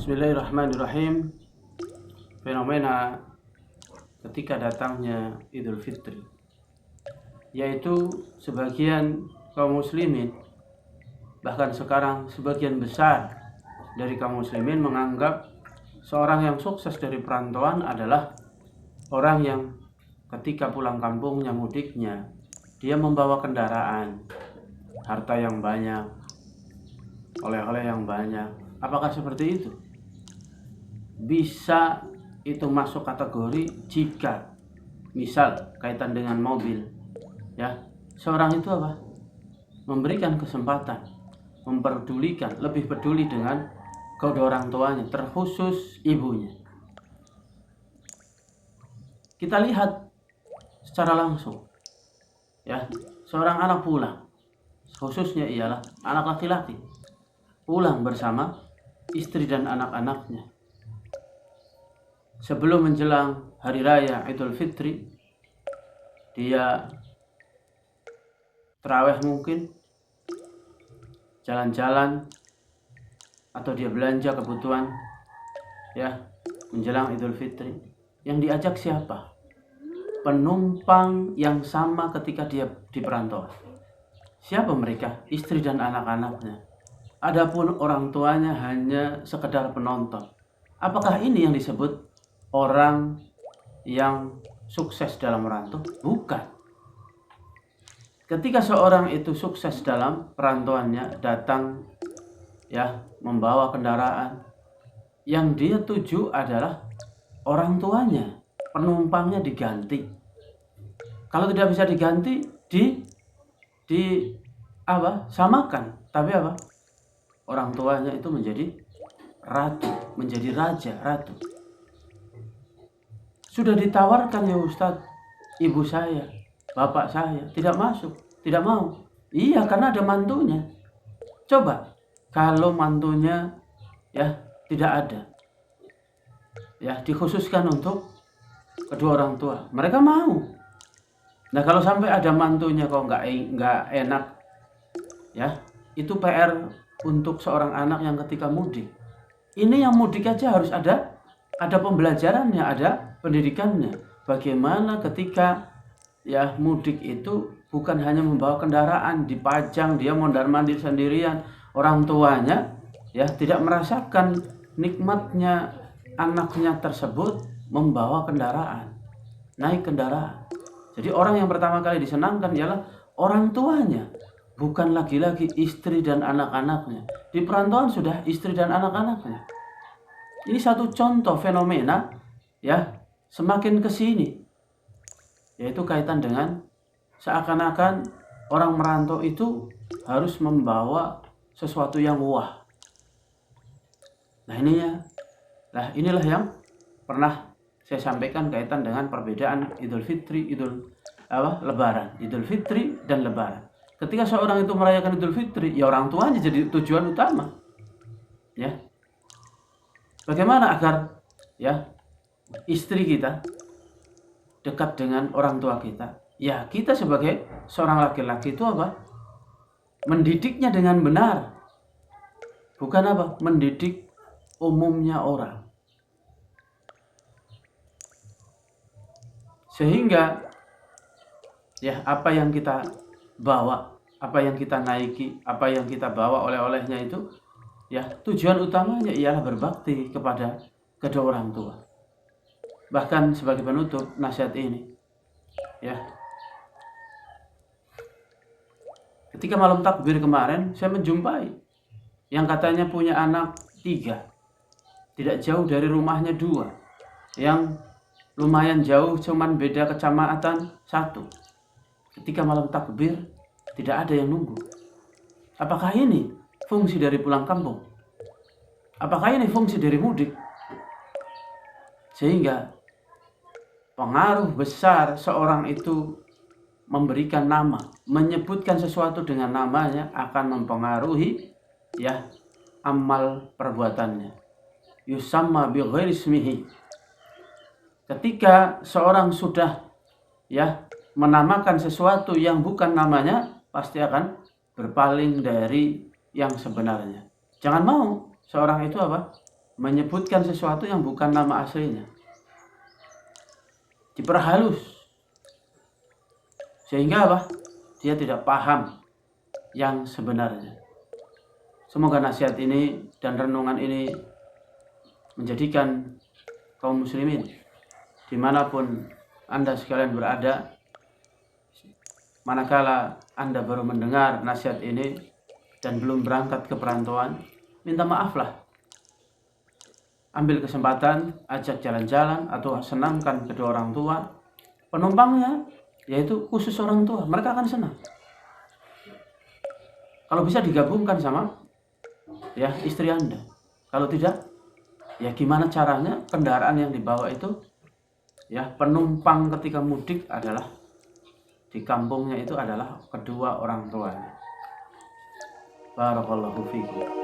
Bismillahirrahmanirrahim. Fenomena ketika datangnya Idul Fitri, yaitu sebagian kaum muslimin, bahkan sekarang sebagian besar dari kaum muslimin menganggap seorang yang sukses dari perantauan adalah orang yang ketika pulang kampungnya, mudiknya, dia membawa kendaraan, harta yang banyak, oleh-oleh yang banyak. Apakah seperti itu? Bisa itu masuk kategori jika misal kaitan dengan mobil, ya, seorang itu apa? Memberikan kesempatan, memperdulikan, lebih peduli dengan kedua orang tuanya, terkhusus ibunya. Kita lihat secara langsung, ya, seorang anak pulang, khususnya ialah anak laki-laki, pulang bersama istri dan anak-anaknya. Sebelum menjelang hari raya Idul Fitri, dia tarawih mungkin, jalan-jalan, atau dia belanja kebutuhan, ya, menjelang Idul Fitri. Yang diajak siapa? Penumpang yang sama ketika dia di perantauan. Siapa mereka? Istri dan anak-anaknya. Adapun orang tuanya hanya sekedar penonton. Apakah ini yang disebut orang yang sukses dalam merantau? Bukan. Ketika seorang itu sukses dalam perantauannya, datang, ya, membawa kendaraan, yang dia tuju adalah orang tuanya, penumpangnya diganti. Kalau tidak bisa diganti, samakan. Tapi apa? Orang tuanya itu menjadi ratu, menjadi raja, ratu. Sudah ditawarkan, ya Ustadz, ibu saya, bapak saya tidak masuk, tidak mau. Iya, karena ada mantunya. Coba kalau mantunya, ya, tidak ada, ya, dikhususkan untuk kedua orang tua, mereka mau. Nah, kalau sampai ada mantunya kok nggak enak, ya, itu PR untuk seorang anak yang ketika mudik. Ini yang mudik aja harus ada pembelajarannya, ada pendidikannya. Bagaimana ketika, ya, mudik itu bukan hanya membawa kendaraan, dipajang, dia mondar-mandir sendirian, orang tuanya, ya, tidak merasakan nikmatnya anaknya tersebut membawa kendaraan, naik kendaraan. Jadi orang yang pertama kali disenangkan ialah orang tuanya, bukan lagi-lagi istri dan anak-anaknya. Di perantauan sudah istri dan anak-anaknya. Ini satu contoh fenomena, ya, semakin ke sini, yaitu kaitan dengan seakan-akan orang merantau itu harus membawa sesuatu yang wah. Nah, inilah yang pernah saya sampaikan kaitan dengan perbedaan Idul Fitri, Lebaran, Idul Fitri dan Lebaran. Ketika seorang itu merayakan Idul Fitri, ya orang tuanya jadi tujuan utama, ya. Bagaimana agar, ya, istri kita dekat dengan orang tua kita? Ya, kita sebagai seorang laki-laki itu apa? Mendidiknya dengan benar. Bukan apa? Mendidik umumnya orang. Sehingga, ya, apa yang kita bawa, apa yang kita naiki, apa yang kita bawa oleh-olehnya itu, ya, tujuan utamanya ialah berbakti kepada kedua orang tua. Bahkan sebagai penutup nasihat ini, ya, ketika malam takbir kemarin saya menjumpai yang katanya punya anak 3, tidak jauh dari rumahnya 2, yang lumayan jauh cuman beda kecamatan 1. Ketika malam takbir tidak ada yang nunggu. Apakah ini fungsi dari pulang kampung? Apakah ini fungsi dari mudik? Sehingga pengaruh besar seorang itu memberikan nama, menyebutkan sesuatu dengan namanya akan mempengaruhi, ya, amal perbuatannya. Yusamma bi ghairi ismihi. Ketika seorang sudah, ya, menamakan sesuatu yang bukan namanya, pasti akan berpaling dari yang sebenarnya. Jangan mau seorang itu apa? menyebutkan sesuatu yang bukan nama aslinya, diperhalus, sehingga apa? Dia tidak paham yang sebenarnya. Semoga nasihat ini dan renungan ini menjadikan kaum muslimin dimanapun Anda sekalian berada, manakala Anda baru mendengar nasihat ini dan belum berangkat ke perantauan, minta maaflah. Ambil kesempatan, ajak jalan-jalan atau senangkan kedua orang tua. Penumpangnya, yaitu khusus orang tua, mereka akan senang. Kalau bisa digabungkan sama ya istri Anda. Kalau tidak, ya gimana caranya kendaraan yang dibawa itu, ya penumpang ketika mudik adalah di kampungnya itu adalah kedua orang tuanya. Barakallahu fiikum.